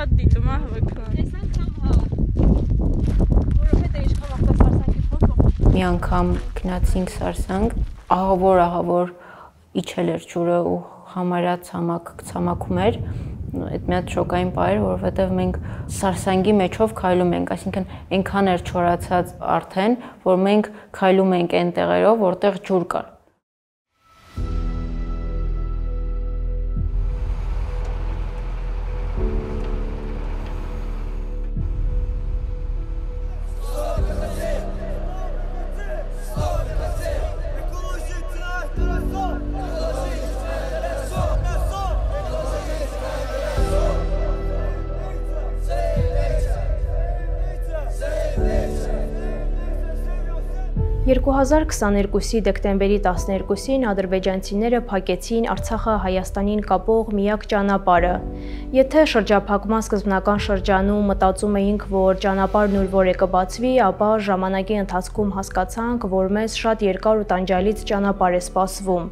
շատ դիտում է հավաքման։ Այս անգամ հա։ Որովհետեւ իշխան վաղտա սարսանքի փոքր։ Մի անգամ գնացինք Սարսանք, ահավոր իջել էր ջուրը ու համարյա ցամաքում էր։ Այդ մի հատ շոկային բան էր, որովհետև մենք Սարսանգի մեջով քայլում ենք, այսինքն այնքան էր չորացած արդեն, որ մենք քայլում ենք այն տեղերով, որտեղ ջուր կար։ «2022-ի դեկտեմբերի 12-ին ադրբեջանցիները փակեցին Արցախը Հայաստանին կապող միակ ճանապարհը։ Եթե շրջափակման սկզբնական շրջանում մտածում էինք, որ ճանապարհն ուր է կբացվի, ապա ժամանակի ընթացքում հասկացանք, որ մեզ շատ երկար ու տանջալից ճանապարհ է սպասվում։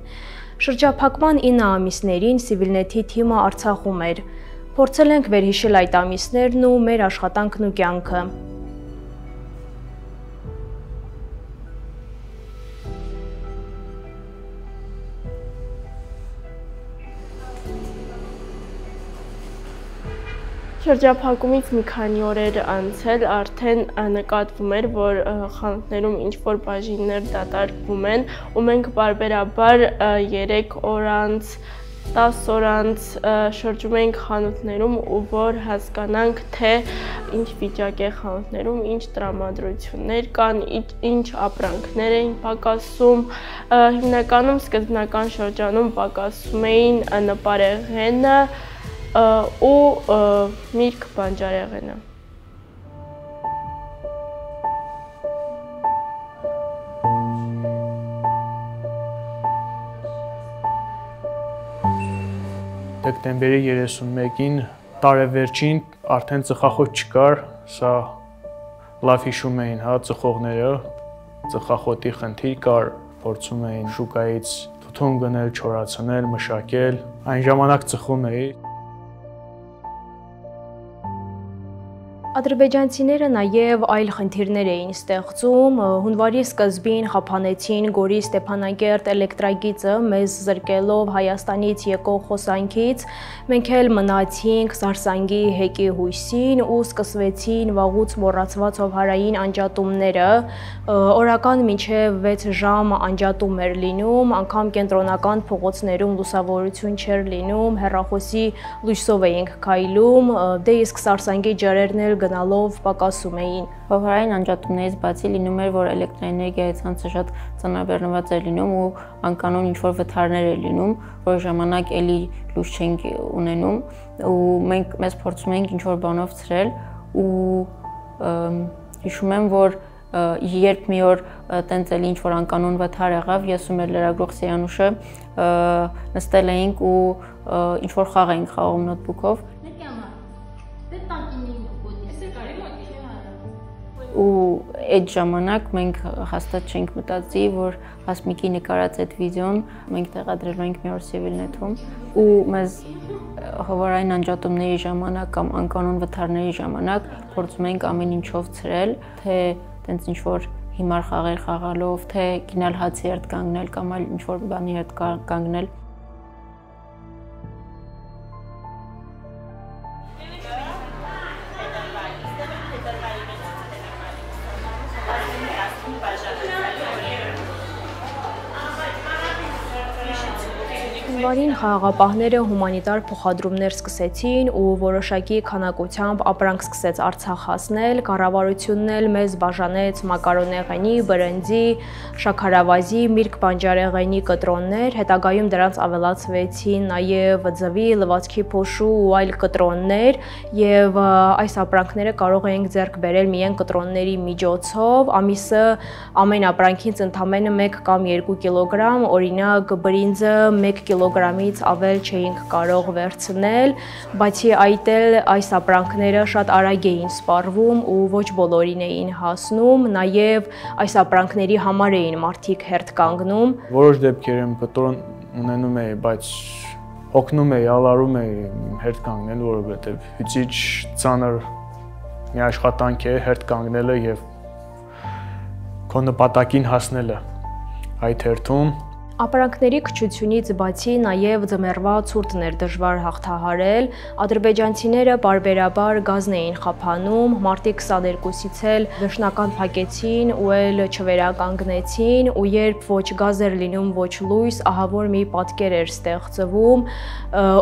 Շրջափակման 9 ամիսներին Civilnet-ի թիմը Արցախում էր։ Փորձել ենք վերհիշել այդ ամիսներն ու մեր աշխատանքն ու կյանքը։ Շրջափակումից մի քանի օրեր անցել արդեն նկատվում էր, որ խանութներում ինչ-որ բաժիններ դատարկվում են ու մենք բարբերաբար 3 օր անց, 10 օր անց շրջում ենք խանութներում ու որ հասկանանք, թե ինչ վիճակ է խանութներում, ինչ տրամադրություններ կան, ինչ ապրանքներ էին պակասում, հիմնականում սկզբնական շրջանում պակասում էին նպարեղենը ու միրգ բանջարեղենը։ Դեկտեմբերի 31-ին տարեվերջին արդեն ծխախոտ չկար, սա լավ հիշում էին, հա, ծխողները, ծխախոտի խնդիր կար, փորձում էին շուկայից թութուն գնել, չորացնել, մշակել, այն ժամանակ ծխում էի։ Ադրբեջանցիները նաև այլ խնդիրներ էին ստեղծում, հունվարի սկզբին խափանեցին Գորի Ստեփանագերտ էլեկտրագիծը մեզ զրկելով Հայաստանից եկող խոսանքից, մենք էլ մնացինք Սարսանգի հեկի հույսին ու սկսվեցին վաղուց մոռացված հովհարային անջատումները, օրական մինչև 6 ժամ անջատում էր լինում, անգամ կենտրոնական փողոցներում լուսավորություն չէր լինում, հեռախոսի լույսով էինք քայլում, դե իսկ Սարսանգի ջրերն էլ գնալով պակասում էին։ Հովհարային անջատումներից բացի լինում էր, որ էլեկտրաէներգիայի ցանցը շատ ծանրաբեռնված էր լինում ու անկանոն ինչ-որ վթարներ էր լինում, որ ժամանակ էլի լույս չենք ունենում ու մեզ փորձում էինք ինչ-որ բանով ցրել ու հիշում եմ, որ երբ մի օր տենց էլի ինչ-որ անկանոն վթար եղավ, ես ու մեր լրագրող Սեյանուշը նստել էինք ու ինչ-որ խաղ էինք խաղում նոթբուքով ու այդ ժամանակ մենք հաստատ չենք մտածի, որ Հասմիկի նկարած այդ վիդեոն մենք տեղադրելու ենք մի օր Civilnet-ում ու մեզ հովհարային անջատումների ժամանակ կամ անկանոն վթարների ժամանակ փորձում ենք ամեն ինչով ցրել, թե տենց ինչ-որ հիմար խաղեր խաղալով, թե գնալ հացի հետ կանգնել կամ այլ ինչ-որ բանի հետ կանգնել։ Հունվարին խաղաղապահները հումանիտար փոխադրումներ սկսեցին ու որոշակի քանակությամբ ապրանք սկսեց Արցախ հասնել, կառավարությունն էլ մեզ բաժանեց մակարոնեղենի, բրնձի, շաքարավազի, միրգ բանջարեղենի կտրոններ, հետագայում դրանց ավելացվեցին նաև ձվի, լվացքի փոշու ու այլ կտրոններ եւ այս ապրանքները կարող էինք ձեռք բերել միայն կտրոնների միջոցով, ամիսը ամեն ապրանքից ընդամենը 1 կամ 2 կիլոգրամ, օրինակ բրինձը 1 կիլոգրամից ավել չէինք կարող վերցնել, բացի այդ էլ այս ապրանքները շատ արագ էին սպառվում ու ոչ բոլորին էին հասնում, նաև այս ապրանքների համար էին մարդիկ հերթ կանգնում։ Որոշ դեպքերում կտրոն ունենում էի, բայց օգնում էի, ալարում էի հերթ կանգնել, որովհետև հյուծիչ ծանր մի աշխատանք է հերթ կանգնելը եւ քո նպատակին հասնելը այդ հերթում։ Ապրանքների քչությունից բացի նաև ձմեռվա ցուրտն էր դժվար հաղթահարել, ադրբեջանցիները բարբերաբար գազն էին խափանում, մարտի 22-ից էլ դաշնական փակեցին ու էլ չվերականգնեցին, ու երբ ոչ գազ էր լինում, ոչ լույս, ահավոր մի պատկեր էր ստեղծվում,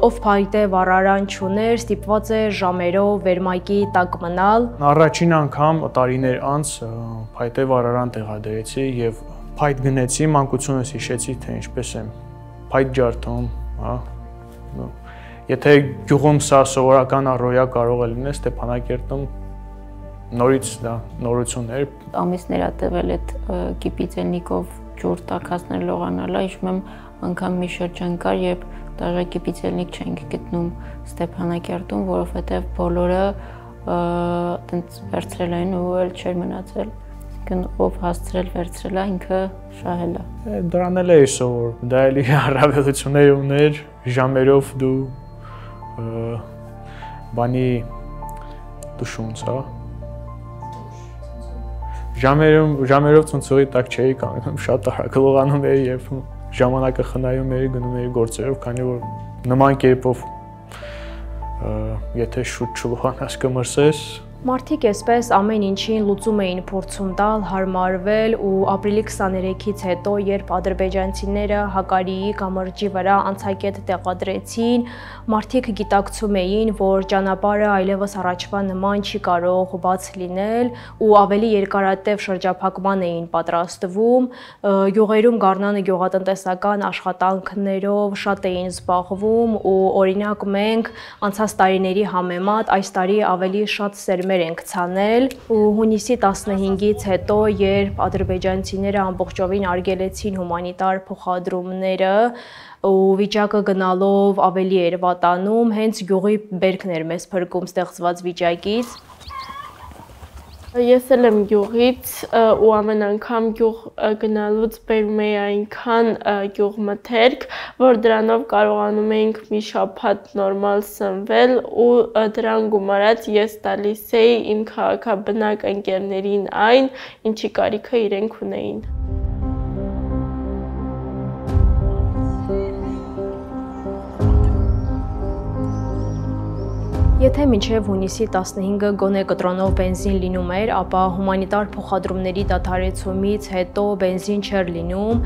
ով փայտե վառարան չուներ, ստիպված է ժամերով վերմակի տակ մնալ։ Առաջին անգամ տարիներ անց փայտե վառարան տեղադրեցի եւ փայտ գնեցի, մանկությունս հիշեցի, թե ինչպես եմ փայտ ջարդում, հա։ Եթե գյուղում սա սովորական առօրյա կարող է լինել, Ստեփանակերտում նորից դա նորություն էր։ Ամիսներ ա տևել այդ կիպիցելնիկով ջուր տաքացնել լողանալը, հիշում եմ անգամ մի շրջան կար, երբ դաժե կիպիցելնիկ չենք գտնում Ստեփանակերտում, որովհետև բոլորը տենց վերցրել են ու էլ չէր մնացել։ Ով հասցրել վերցրել է, ինքը շահել է։ Դրան էլ էի սովոր, դա էլի առավելություններ ուներ, ժամերով դու բանի դուշունց, հա։ Ժամերով ցնցողի տակ չէի կանգնում, շատ արագ լողանում էի եւ ժամանակը խնայում էի, գնում էի գործերով, քանի որ նման կերպով եթե շուտ չլողանաս կմրսես։ Մարդիկ այսպես ամեն ինչին լուծում էին փորձում տալ, հարմարվել ու ապրիլի 23-ից հետո, երբ ադրբեջանցիները Հակարիի կամրջի վրա անցակետ տեղադրեցին, մարդիկ գիտակցում էին, որ ճանապարհը այլևս առաջվա նման չի կարող բաց լինել ու ավելի երկարատև շրջափակման էին պատրաստվում, յուղերում գարնանը գյուղատնտեսական աշխատանքներով շատ էին զբաղվում ու օրինակ մենք անցած տարիների համեմատ այս տարի ավելի շատ սերմեր ենք ցանել ու հունիսի 15-ից հետո, երբ ադրբեջանցիները ամբողջովին արգելեցին հումանիտար փոխադրումները ու վիճակը գնալով ավելի էր վատանում, հենց գյուղի բերքն էր մեզ փրկում ստեղծված վիճակից։ Ես էլ եմ գյուղից ու ամեն անգամ գյուղ գնալուց բերում էի այնքան գյուղմթերք, որ դրանով կարողանում էինք մի շաբաթ նորմալ սնվել ու դրան գումարած ես տալիս էի իմ քաղաքաբնակ ընկերներին այն, ինչի կարիքը իրենք ունեին։ Եթե մինչև հունիսի 15-ը գոնե կտրոնով բենզին լինում էր, ապա հումանիտար փոխադրումների դադարեցումից հետո բենզին չէր լինում,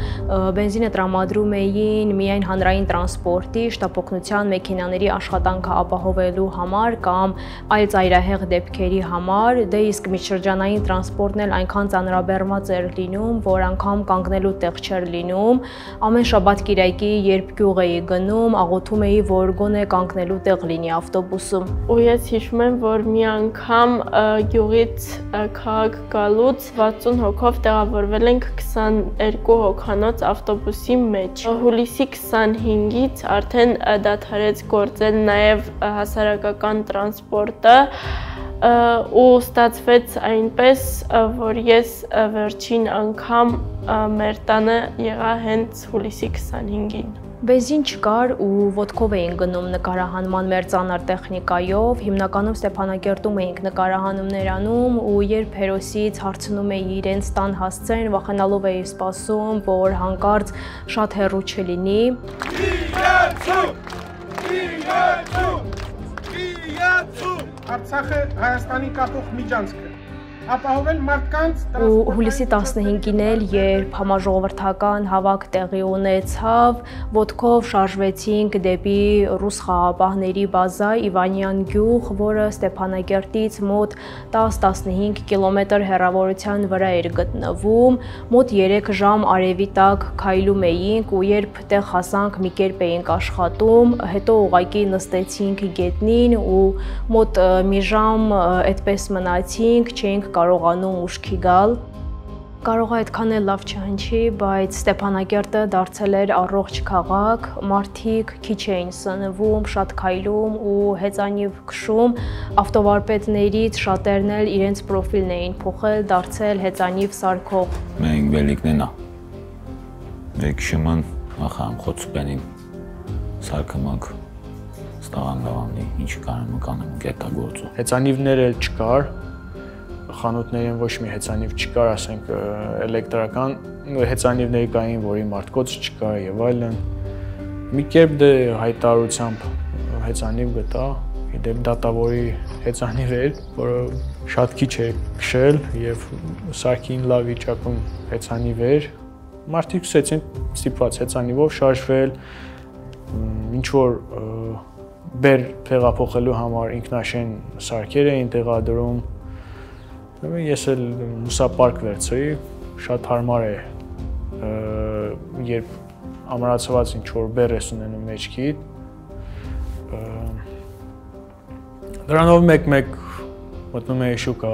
բենզինը տրամադրում էին միայն հանրային տրանսպորտի, շտապօգնության մեքենաների աշխատանքը ապահովելու համար կամ այլ ծայրահեղ դեպքերի համար, դե իսկ միջշրջանային տրանսպորտն էլ այնքան ծանրաբեռնված էր լինում, որ անգամ կանգնելու տեղ չէր լինում, ամեն շաբաթ-կիրակի, երբ գյուղ էի գնում, աղոթում էի, որ գոնե կանգնելու տեղ լինի ավտոբուսում։ Ու ես հիշում եմ, որ մի անգամ գյուղից քաղաք գալուց 60 հոգով տեղավորվել ենք 22 հոգանոց ավտոբուսի մեջ։ Հուլիսի 25-ից արդեն դադարեց գործել նաև հասարակական տրանսպորտը ու ստացվեց այնպես, որ ես վերջին անգամ մեր տանը եղա հենց հուլիսի 25-ին։ Բենզին չկար ու ոտքով էին գնում նկարահանման մեր ծանր տեխնիկայով, հիմնականում Ստեփանակերտում էինք նկարահանումներ անում ու երբ հերոսից հարցնում էի իրենց տան հասցեն, վախենալով էի սպասում, որ հանկարծ շատ հեռու չլինի։ Արցախը Հայաստանի կապող միջանցք է։ Ապահովել մարդկանց ու հուլիսի 15-ին էլ, երբ համաժողովրդական հավաք տեղի ունեցավ, ոտքով շարժվեցինք դեպի ռուս խաղապահների բազա Իվանյան գյուղ, որը Ստեփանակերտից մոտ 10-15 կիլոմետր հեռավորության վրա էր գտնվում, մոտ 3 ժամ արևի տակ քայլում էինք ու երբ տեղ հասանք մի կերպ էինք աշխատում, հետո ուղղակի նստեցինք գետնին ու մոտ մի ժամ այդպես մնացինք, չէինք կարողանում ուշքի գալ։ Կարող է այդքան էլ լավ չհնչի, բայց Ստեփանակերտը դարձել էր առողջ քաղաք, մարդիկ քիչ էին սնվում, շատ քայլում ու հեծանիվ քշում, ավտովարպետներից շատերն էլ իրենց պրոֆիլն էին փոխել, դարձել հեծանիվ սարքող։ Մենք բելիկնենա։ Մեկ շման ախամ խոցպենին սարքմակ ստաղանդավանի ինչ կարում կանեմ կետագործում։ Հեծանիվներ էլ չկար, խանութներին ոչ մի հեծանիվ չկար, ասենք էլեկտրական հեծանիվների կային, որի մարտկոց չկար եւ այլն։ Մի կերպ դե հայտարարությամբ հեծանիվ գտա, իդեպ դատավորի հեծանիվ էր, որը շատ քիչ է քշել եւ սարքին լավ վիճակում հեծանիվ էր։ Մարդիկ սկսեցին ստիպված հեծանիվով շարժվել, ինչ որ բեր տեղափոխելու համար ինքնաշեն սարքեր էին տեղադրում։ Ես էլ մուսապարկ վերցրի, շատ հարմար է, երբ ամրացված ինչ որ բեր ես ունենում մեջքիդ։ Դրանով մեկ-մեկ մտնում էի շուկա,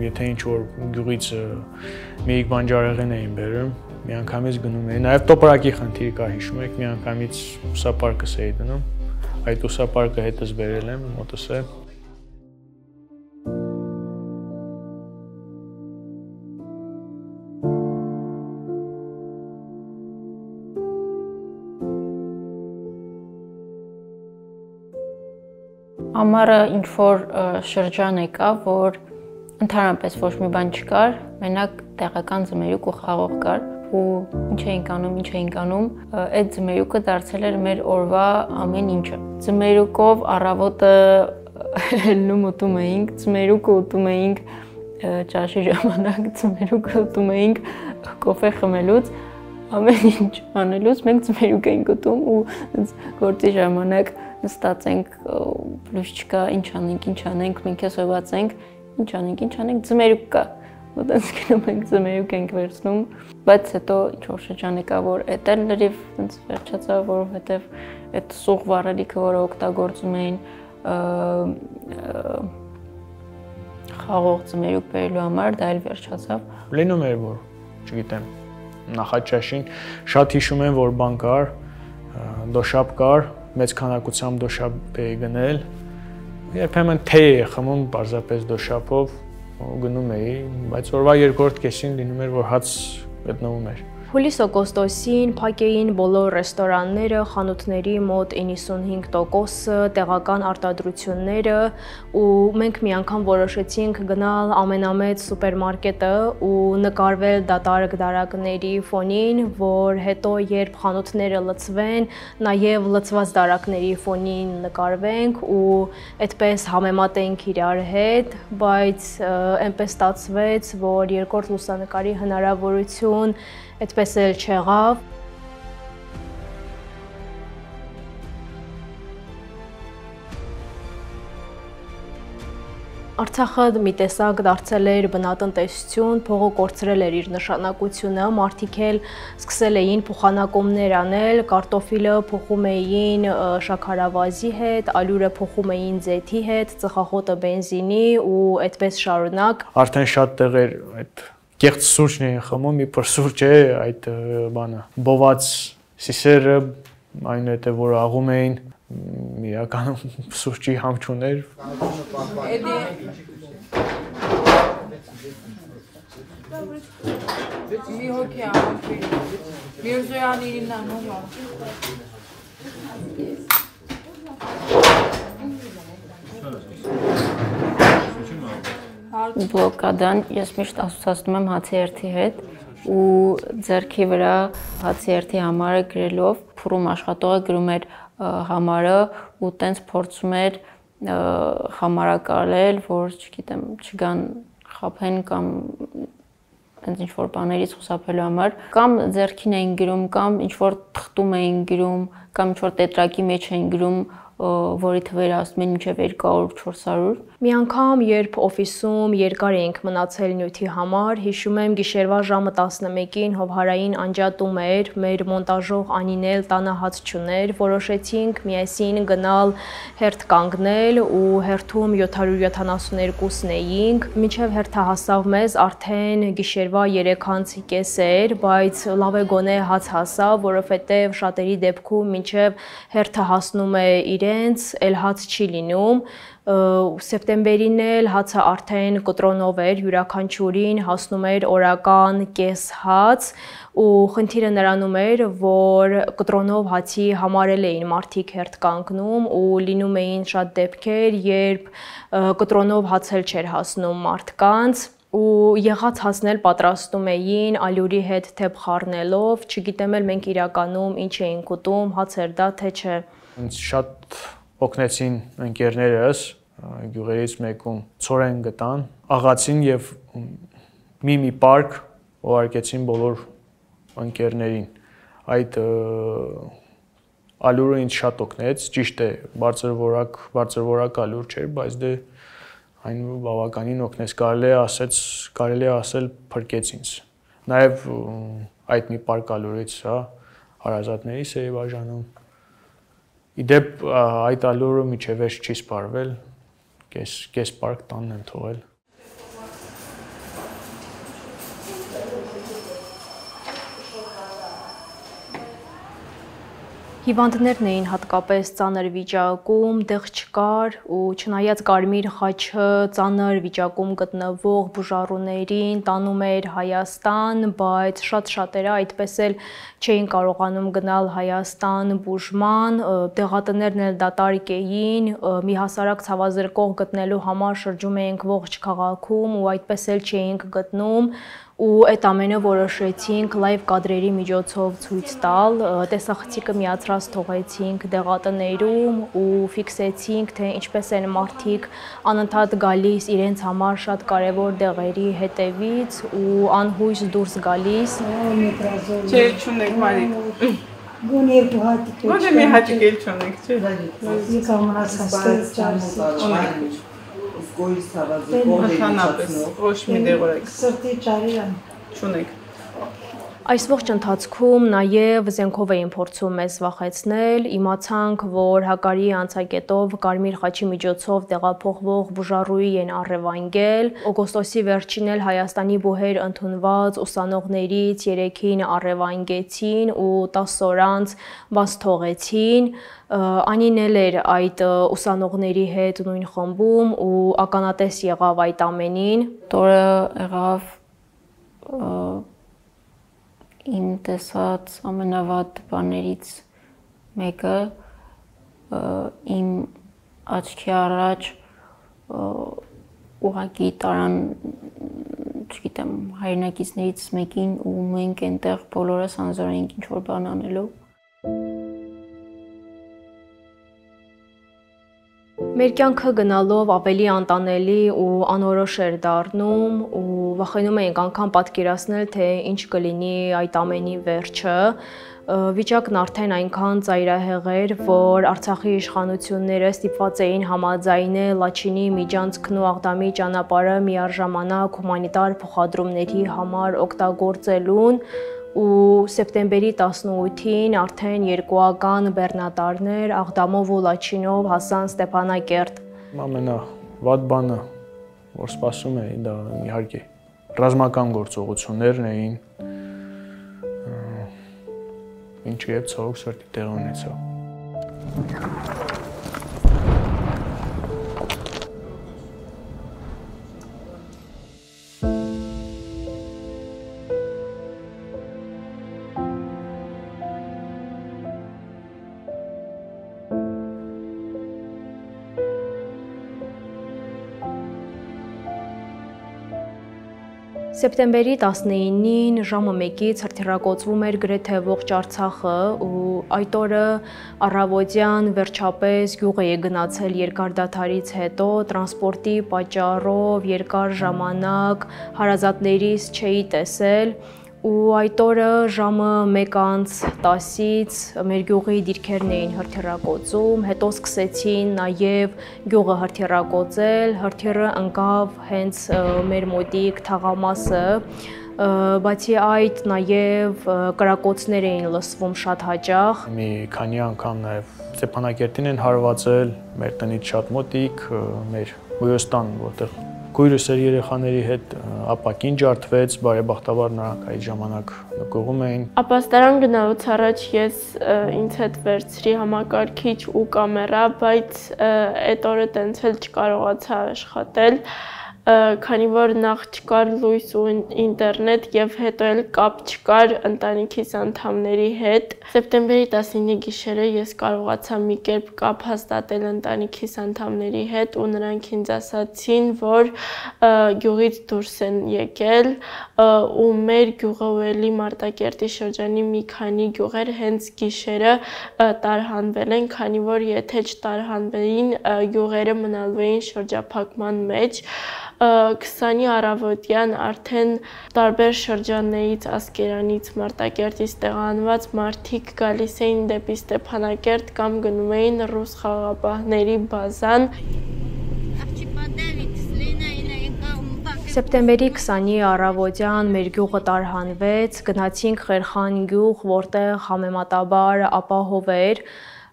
եթե ինչ որ գյուղից մի բանջարեղեն էին բերում, միանգամից գնում էի, նաև տոպրակի խնդիր կար, հիշում եք, միանգամից ուսապարկս էի դնում, այդ ուսապարկը հետս բերել եմ, մոտս է։ Ամառը ինչ որ շրջան եկավ, որ ընդհանրապես ոչ մի բան չկար, մենակ տեղական ձմերուկ ու խաղող կար ու ինչ էինք անում, այդ ձմերուկը դարձել էր մեր օրվա ամեն ինչը։ Ձմերուկով առավոտը ելնում ուտում էինք, ձմերուկը ուտում էինք ճաշի ժամանակ, ձմերուկը ուտում էինք կոֆե խմելուց, ամեն ինչ անելուց մենք ձմերուկ էինք ուտում ու գործի ժամանակ նստած ենք, պլյուս չկա, ինչ անենք, մենք հեսոված ենք, ինչ անենք, ձմերուկ կա, ոտենց գնում ենք, ձմերուկ ենք վերցնում, բայց հետո ինչ-որ շրջան եկա, որ էդ էլ լրիվ վերջացավ, որովհետև այդ սուղ վառելիքը, որը օգտագործում էին խաղող ձմերուկ բերելու համար, դա էլ վերջացավ։ Լինում էր, որ, չգիտեմ, նախաճաշին շատ հիշում եմ, որ բան կար, դոշապ կար, մեծ քանակությամբ դոշապ էի գնել, երբեմն թեյ էի խմում պարզապես դոշապով գնում էի, բայց օրվա երկրորդ կեսին լինում էր, որ հաց գտնվում էր։ Հուլիս-օգոստոսին փակ էին բոլոր ռեստորանները, խանութների մոտ 95%-ը, տեղական արտադրությունները ու մենք մի անգամ որոշեցինք գնալ ամենամեծ սուպերմարկետը ու նկարվել դատարկ դարակների ֆոնին, որ հետո երբ խանութները լցվեն, նաև լցված դարակների ֆոնին նկարվենք ու այդպես համեմատենք իրար հետ, բայց այնպես ստացվեց, որ երկրորդ լուսանկարի հնարավորություն այդպես էլ չեղավ։ Արցախը մի տեսակ դարձել էր բնատնտեսություն, փողը կորցրել էր իր նշանակությունը, մարդիկ էլ սկսել էին փոխանակումներ անել, կարտոֆիլը փոխում էին շաքարավազի հետ, ալյուրը փոխում էին ձեթի հետ, ծխախոտը բենզինի ու այդպես շարունակ։ Արդեն շատ տեղեր այդ կեղծ սուրճն էին խմում, իբր սուրճ է այդ բանը, բոված սիսերը, այնուհետև որ աղում էին, իրականում սուրճի համ չուներ։ Մի հոգի ամփի, Միրզոյանին նանոմա։ Բլոկադան ես միշտ ասոցացնում եմ հացի երթի հետ ու ձեռքի վրա հացի երթի համարը գրելով փուրում աշխատողը գրում էր համարը ու տենց փորձում էր համարակալել, որ չգիտեմ, չգան խափեն կամ տենց ինչ-որ բաներից խուսափելու համար, կամ ձեռքին էին գրում, կամ ինչ-որ թղթում էին գրում, կամ ինչ-որ տետրակի մեջ էին գրում, որի թվերը ասում են մինչև 200-400։ Մի անգամ, երբ օֆիսում երկար էինք մնացել նյութի համար, հիշում եմ գիշերվա ժամը 11-ին հովհարային անջատում էր, մեր մոնտաժող Անին էլ տանը հաց չուներ, որոշեցինք միասին գնալ հերթ կանգնել ու հերթում 772-ն էինք, մինչև հերթը հասավ մեզ արդեն գիշերվա 3:30 էր, բայց լավ է գոնե հաց հասավ, որովհետև շատերի դեպքում մինչև հերթը հասնում է իրեն իրենց էլ հաց չի լինում, սեպտեմբերին էլ հացը արդեն կտրոնով էր, յուրաքանչյուրին հասնում էր օրական կես հաց ու խնդիրը նրանում էր, որ կտրոնով հացի համար էին մարդիկ հերթ կանգնում ու լինում էին շատ դեպքեր, երբ կտրոնով հաց էլ չէր հասնում մարդկանց ու եղած հացն էլ պատրաստում էին ալյուրի հետ թեփ խառնելով, չգիտեմ էլ մենք իրականում ինչ էինք ուտում, հաց էր դա թե չէ։ Ինձ շատ օգնեցին ընկերներս, գյուղերից մեկում ցորեն գտան, աղացին եւ մի պարկ ուղարկեցին բոլոր ընկերներին։ Այդ ալյուրը ինձ շատ օգնեց, ճիշտ է, բարձրորակ ալյուր չէր, բայց դե այն բավականին օգնեց, կարելի է ասել փրկեց ինձ։ Նաեւ այդ մի պարկ ալյուրից, հա, հարազատներիս էի բաժանում։ Իդեպ այդ ալյուրը միջև էս չի սպառվել, կես պարկ տանն եմ թողել։ Հիվանդներն էին հատկապես ծանր վիճակում, դեղ չկար ու չնայած Կարմիր խաչը ծանր վիճակում գտնվող բուժառուներին տանում էր Հայաստան, բայց շատերը այդպես էլ չէին կարողանում գնալ Հայաստան բուժման, դեղատներն էլ դատարկ էին, մի հասարակ ցավազրկող գտնելու համար շրջում էինք ողջ քաղաքում ու այդպես էլ չէինք գտնում ու այդ ամենը որոշեցինք լայվ կադրերի միջոցով ցույց տալ, տեսախցիկը միացրած թողեցինք դեղատներում ու ֆիքսեցինք, թե ինչպես են մարդիկ անընդհատ գալիս իրենց համար շատ կարևոր դեղերի հետևից ու անհույս դուրս գալիս։ Չէ, չունեք Մարիկ։ Գոնե երկու հատիկ։ Ոչ մի հատիկ էլ չունեք, չէ։ Եկա մնացած ճարսի։ Գոյս թավազի կողմից ոչ մի դեղորեք սրտի ճարիան չունեք։ Այս ողջ ընթացքում նաև զենքով էին փորձում մեզ վախեցնել, իմացանք, որ Հակարիի անցակետով Կարմիր խաչի միջոցով տեղափոխվող բուժառուի են առևանգել, օգոստոսի վերջին էլ Հայաստանի բուհեր ընդունված ուսանողներից 3-ին առևանգեցին ու 10 օր անց բաց թողեցին, Անին էլ էր այդ ուսանողների հետ նույն խմբում ու ականատես եղավ այդ ամենին։ Տորը եղավ իմ տեսած ամենավատ բաներից մեկը, իմ աչքի առաջ ուղղակի տարան, չգիտեմ, հայրենակիցներից մեկին ու մենք այնտեղ բոլորս անզոր էինք ինչ-որ բան անելու։ Մեր կյանքը գնալով ավելի անտանելի ու անորոշ էր դառնում ու վախենում էինք անգամ պատկերացնել, թե ինչ կլինի այդ ամենի վերջը։ Վիճակն արդեն այնքան ծայրահեղ էր, որ Արցախի իշխանությունները ստիպված էին համաձայնել Լաչինի, Միջանցքն ու Աղդամի ճանապարհը միառժամանակ հումանիտար փոխադրումների համար օգտագործելուն ու սեպտեմբերի 18-ին արդեն երկուական բեռնատարներ Աղդամով ու Լաչինով հասան Ստեփանակերտ։ Ամենավատ բանը, որ սպասում էի, դա իհարկե ռազմական գործողություններն էին, ինչը եւ ցավոք սրտի տեղ ունեցավ։ Սեպտեմբերի 19-ին ժամը 1-ից հրթիռակոծվում էր գրեթե ողջ Արցախը ու այդ օրը առավոտյան վերջապես գյուղ էի գնացել երկար դադարից հետո տրանսպորտի պատճառով երկար ժամանակ հարազատներիս չէի տեսել ու այդ օրը ժամը 1:10-ից մեր գյուղի դիրքերն էին հրթիռակոծում, հետո սկսեցին նաև գյուղը հրթիռակոծել, հրթիռը ընկավ հենց մեր մոտիկ թաղամասը, բացի այդ նաև կրակոցներ էին լսվում շատ հաճախ։ Մի քանի անգամ նաև Ստեփանակերտին են հարվածել, մեր տնից շատ մոտիկ, մեր Գույոստան, որտեղ Քույրս էր երեխաների հետ ապակին ջարդվեց, բարեբախտաբար նրանք այդ ժամանակ նկողում էին։ Ապաստարան գնալուց առաջ ես ինձ հետ վերցրի համակարգիչ ու կամերա, բայց այդ օրը տենց էլ չկարողացա աշխատել, քանի որ նախ չկար լույս ու ինտերնետ եւ հետո էլ կապ չկար ընտանիքիս անդամների հետ։ Սեպտեմբերի 19-ի գիշերը ես կարողացա մի կերպ կապ հաստատել ընտանիքիս անդամների հետ ու նրանք ինձ ասացին, որ գյուղից դուրս են եկել ու մեր գյուղը ու էլի Մարտակերտի շրջանի մի քանի գյուղեր հենց գիշերը տարհանվել են, քանի որ եթե չտարհանվեին գյուղերը մնալու էին շրջափակման մեջ։ 20-ի առավոտյան արդեն տարբեր շրջաններից Ասկերանից, Մարտակերտից տեղանված մարդիկ գալիս էին դեպի Ստեփանակերտ կամ գնում էին ռուս խաղաղապահների բազան։ Սեպտեմբերի 20-ի առավոտյան մեր գյուղը տարհանվեց, գնացինք Խերխան գյուղ, որտեղ համեմատաբար ապահով էր։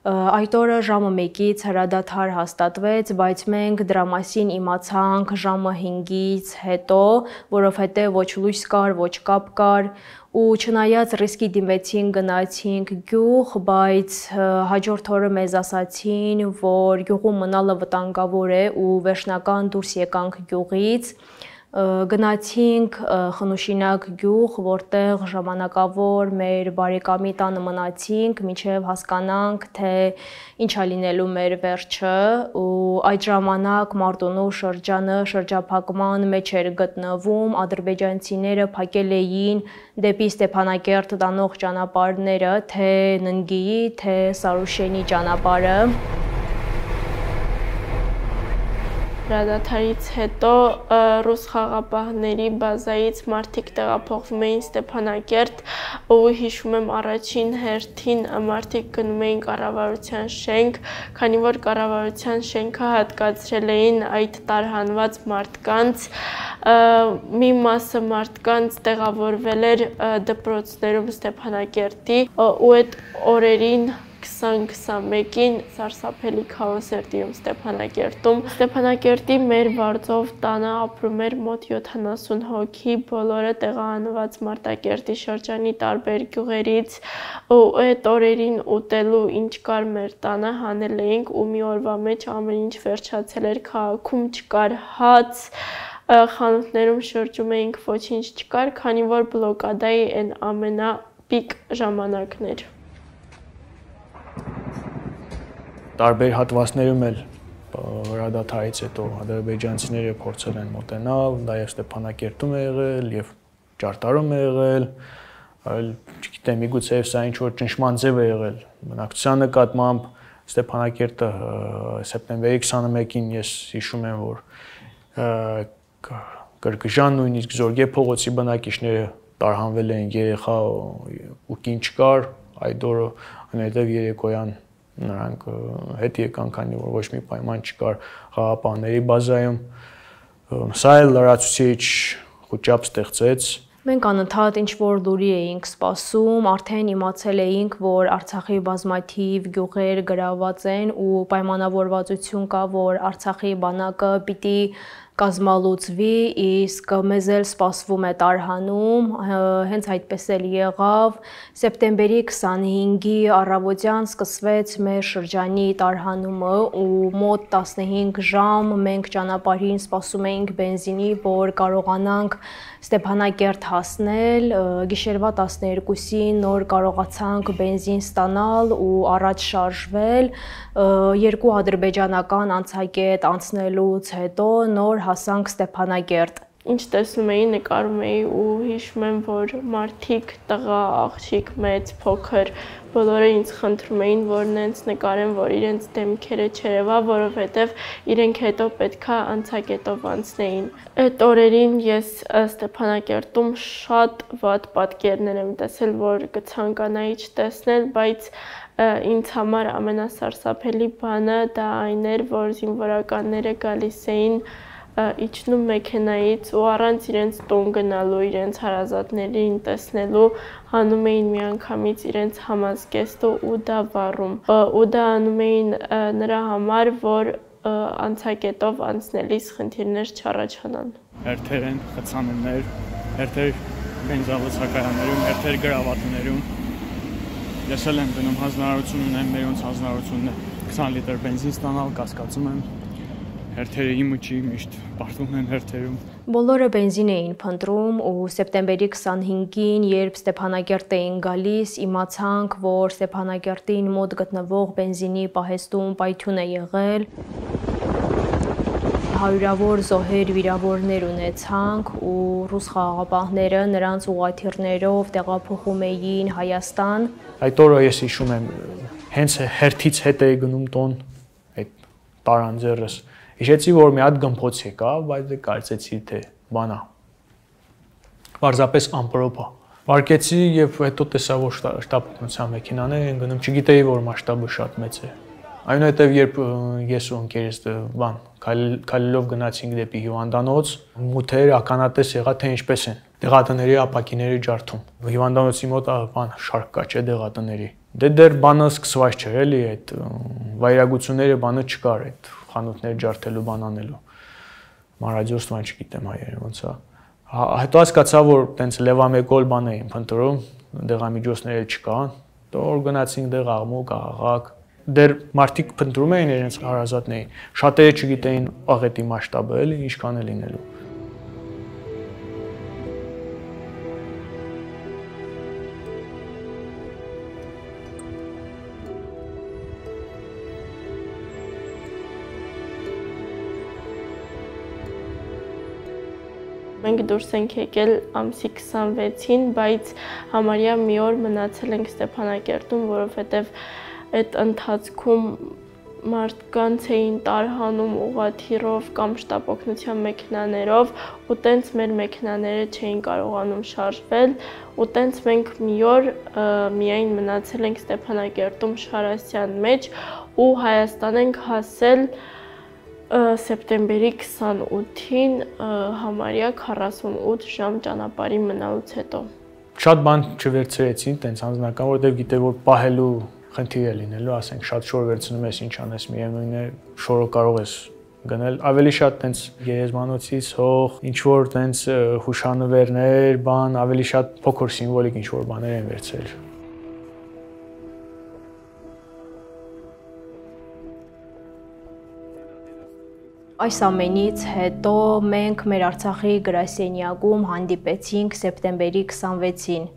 Այդ օրը ժամը 1-ից հրադադար հաստատվեց, բայց մենք դրա մասին իմացանք ժամը 5-ից հետո, որովհետև ոչ լույս կար, ոչ կապ կար, ու չնայած ռիսկի դիմեցին գնացինք գյուղ, բայց հաջորդ օրը մեզ ասացին, որ գյուղում մնալը վտանգավոր է ու վերջնական դուրս եկանք գյուղից։ Գնացինք Խնուշինակ գյուղ, որտեղ ժամանակավոր մեր բարեկամի տանը մնացինք, մինչև հասկանանք, թե ինչա լինելու մեր վերջը, ու այդ ժամանակ Մարտունու շրջանը շրջափակման մեջ էր գտնվում, ադրբեջանցիները փակել էին դեպի Ստեփանակերտ տանող ճանապարհները, թե Ննգիի, թե Սարուշենի ճանապարհը։ Հրադադարից հետո ռուս խաղաղապահների բազայից մարդիկ տեղափոխվում էին Ստեփանակերտ ու հիշում եմ առաջին հերթին մարդիկ գնում էին կառավարության շենք, քանի որ կառավարության շենքը հատկացրել էին այդ տարհանված մարդկանց, մի մասը մարդկանց տեղավորվել էր դպրոցներում Ստեփանակերտի ու այդ օրերին 2021-ին սարսափելի քաոս էր տիրում Ստեփանակերտում։ Ստեփանակերտի մեր վարձով տանը ապրում էր մոտ 70 հոգի, բոլորը տեղահանված Մարտակերտի շրջանի տարբեր գյուղերից, ու այդ օրերին ուտելու ինչ կար մեր տանը հանել էինք ու մի օրվա մեջ ամեն ինչ վերջացել էր, քաղաքում չկար հաց, խանութներում շրջում էինք, ոչինչ չկար, քանի որ բլոկադայի այն ամենապիկ ժամանակն էր։ Տարբեր հատվածներում էլ հրադադարից հետո ադրբեջանցիները փորձել են մոտենալ, նաև Ստեփանակերտում է եղել եւ Ճարտարում է եղել, այլ չգիտեմ, միգուցե սա ինչ որ ճնշման ձև է եղել։ Բնակչության նկատմամբ Ստեփանակերտը սեպտեմբերի 21-ին ես հիշում եմ, որ Կրկժան նույնիսկ Զորգե փողոցի բնակիչները տարհանվել էին, երեխա ու կին չկար, այդ օրը այնուհետև երեկոյան նրանք հետ եկան, քանի որ ոչ մի պայման չկար խաղաղապահների բազայում։ Սա էլ լրացուցիչ խոճապ ստեղծեց։ Մենք անընդհատ ինչ-որ լուրի էինք սպասում, արդեն իմացել էինք, որ Արցախի բազմաթիվ գյուղեր գրաված են ու պայմանավորվածություն կա, որ Արցախի բանակը պիտի կազմալուծվի, իսկ մեզ էլ սպասվում է տարհանում, հենց այդպես էլ եղավ։ Սեպտեմբերի 25-ի առավոտյան սկսվեց մեր շրջանի տարհանումը ու մոտ 15 ժամ մենք ճանապարհին սպասում էինք բենզինի, որ կարողանանք Ստեփանակերտ հասնել, գիշերվա 12-ին նոր կարողացանք բենզին ստանալ ու առաջ շարժվել, երկու ադրբեջանական անցակետ անցնելուց հետո նոր հասանք Ստեփանակերտ։ Ինչ տեսնում էի, նկարում էի ու հիշում եմ, որ մարդիկ, տղա, աղջիկ, մեծ, փոքր, բոլորը ինձ խնդրում էին, որ նենց նկարեն, որ իրենց դեմքերը չերևա, որովհետև իրենք հետո պետքա անցակետով անցնեին։ Այդ օրերին ես Ստեփանակերտում շատ վատ պատկերներ եմ տեսել, որ կցանկանայի չտեսնել, բայց ինձ համար ամենասարսափելի բանը դա այն էր, որ զինվորականները գալիս էին իջնում մեքենայից ու առանց իրենց տուն գնալու, իրենց հարազատներին տեսնելու, հանում էին միանգամից իրենց համազգեստը ու դա վառում։ Ու դա անում էին նրա համար, որ անցակետով անցնելիս խնդիրներ չառաջանան։ Հերթեր են, խցանումներ, հերթեր բենզալոցակայաններում, հերթեր գրավատներում։ Ես էլ եմ գնում հանձնարարություն ունեմ, մերոնց հանձնարարությունն է 20 լիտր բենզին ստանալ, կասկածում եմ։ Հերթերը իմը չի, միշտ պարտվում են հերթերում։ Բոլորը բենզին էին փնտրում ու սեպտեմբերի 25-ին, երբ Ստեփանագերտ էին գալիս, իմացանք, որ Ստեփանագերտին մոտ գտնվող բենզինի պահեստում պայթյուն է եղել։ Հարյուրավոր զոհեր, վիրավորներ ունեցանք ու ռուս խաղաղապահները նրանց ուղղաթիռներով տեղափոխում էին Հայաստան։ Այդ օրը ես հիշում եմ, հենց հերթից հետ էի գնում տոն, այդ տարան ձեռս։ Հիշեցի, որ մի հատ գմփոց եկա, բայց կարծեցի, թե բանա։ Պարզապես ամպրոպ է։ Վարկեցի եւ հետո տեսա, որ շտապօգնության մեքենաներ են գնում, չգիտեի, որ մասշտաբը շատ մեծ է։ Այնուհետև երբ ես ու ընկերս քայլելով գնացինք դեպի հիվանդանոց, մութեր ականատես եղա, թե ինչպես են դեղատների ապակիների ջարդում։ Հիվանդանոցի մոտ բան շարք կա, չէ, դեղատների։ Դե դեռ բանը սկսված չէր, էլի, այդ վայրագությունները բանը չկար, այդ խանութներ ջարդելու բան անելու։ Մանրադիոսն չգիտեմ հայերեն ոնց է։ Հետո հասկացա, որ տենց լևամեկոլ բան էին փնտրում, դեղամիջոցներ չկան, դեռ գնացինք դեղ աղմուկ, աղաղակ։ Դեռ մարդիկ փնտրում էին իրենց հարազատներին, շատերը չգիտեին աղետի մասշտաբը, էլի, ինչքան է լինելու։ Մենք դուրս ենք եկել ամսի 26-ին, բայց համարյա մի օր մնացել ենք Ստեփանագերտում, որովհետև այդ ընթացքում մարդկանց էին տարհանում ուղղաթիռով կամ շտապօգնության մեքենաներով ու տենց մեր մեքենաները չէին կարողանում շարժվել ու տենց մենք մի օր միայն մնացել ենք Ստեփանագերտում Շարասյան մեջ ու Հայաստան ենք հասել սեպտեմբերի 28-ին համարյա 48 ժամ ճանապարհի մնալուց հետո։ Շատ բան չվերցրեցին, տենց անձնական, որովհետև գիտե որ պահելու խնդիր է լինելու, ասենք շատ շոր վերցնում ես, ինչ անես, միևնույն է, շորը կարող ես գնել, ավելի շատ տենց գերեզմանոցից հող, ինչ որ տենց հուշանվերներ, բան, ավելի շատ փոքր սիմվոլիկ ինչ որ բաներ են վերցրել։ Այս ամենից հետո մենք մեր Արցախի գրասենյակում հանդիպեցինք սեպտեմբերի 26-ին։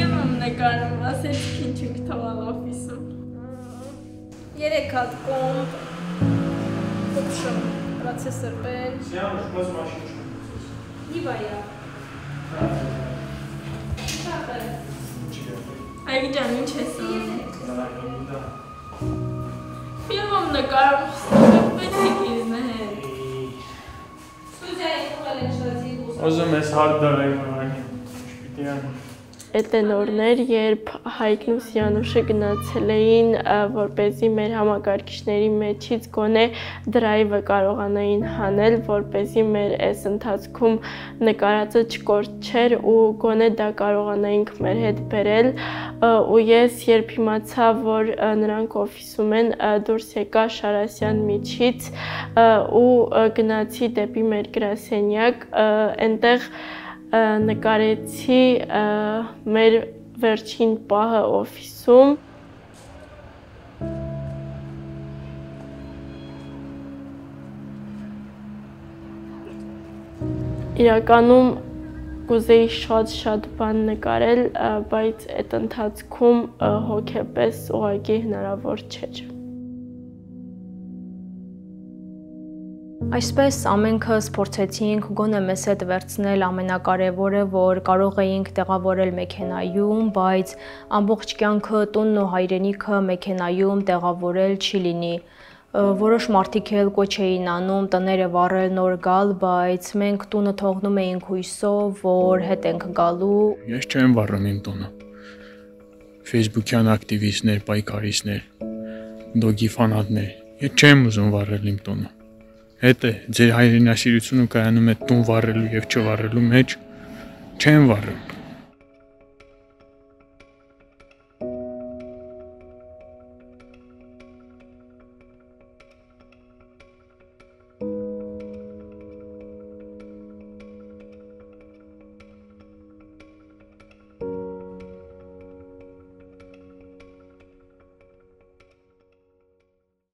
Եմ նկարում, ասեցիք ինչ եք թողալ օֆիսում։ 3 հատ կոմպ, օպշն, պրոցեսոր բեն։ Նիվայա։ Այգի ջան, ինչ ես անում։ Ֆիլմում նկարում պետք իրն է հետ։ Ուզում ես հարդ դարայ մրանի, շպիտի անում։ Այդ են օրներ, երբ Հայկն ու Սիանուշը գնացել էին, որպեսզի մեր համակարգիչների մեջից գոնե դրայվը կարողանային հանել, որպեսզի մեր այս ընթացքում նկարածը չկորչեր ու գոնե դա կարողանայինք մեր հետ բերել ու ես երբ իմացա, որ նրանք օֆիսում են, դուրս եկա Շարասյան միջից ու գնացի դեպի մեր գրասենյակ, այնտեղ նկարեցի մեր վերջին պահը օֆիսում։ Իրականում կուզեի շատ բան նկարել, բայց այդ ընթացքում հոգեպես ուղղակի հնարավոր չէր։ Այսպես ամենքս փորձեցինք գոնե մեզ հետ վերցնել ամենակարևորը, որ կարող էինք տեղավորել մեքենայում, բայց ամբողջ կյանքը տունն ու հայրենիքը մեքենայում տեղավորել չի լինի։ Որոշ մարդիկ էլ կոչ էին անում տները վառել նոր գալ, բայց մենք տունը թողնում էինք հույսով, որ հետ ենք գալու։ Ես չեմ վառում իմ տունը։ Facebook-յան ակտիվիստներ, պայքարիստներ, դոգի ֆանատներ։ Ես չեմ ուզում վառել իմ տունը։ Հետ է, ձեր հայրենասիրությունը կայանում է տուն վառելու եւ չվառելու մեջ, չեմ վառում։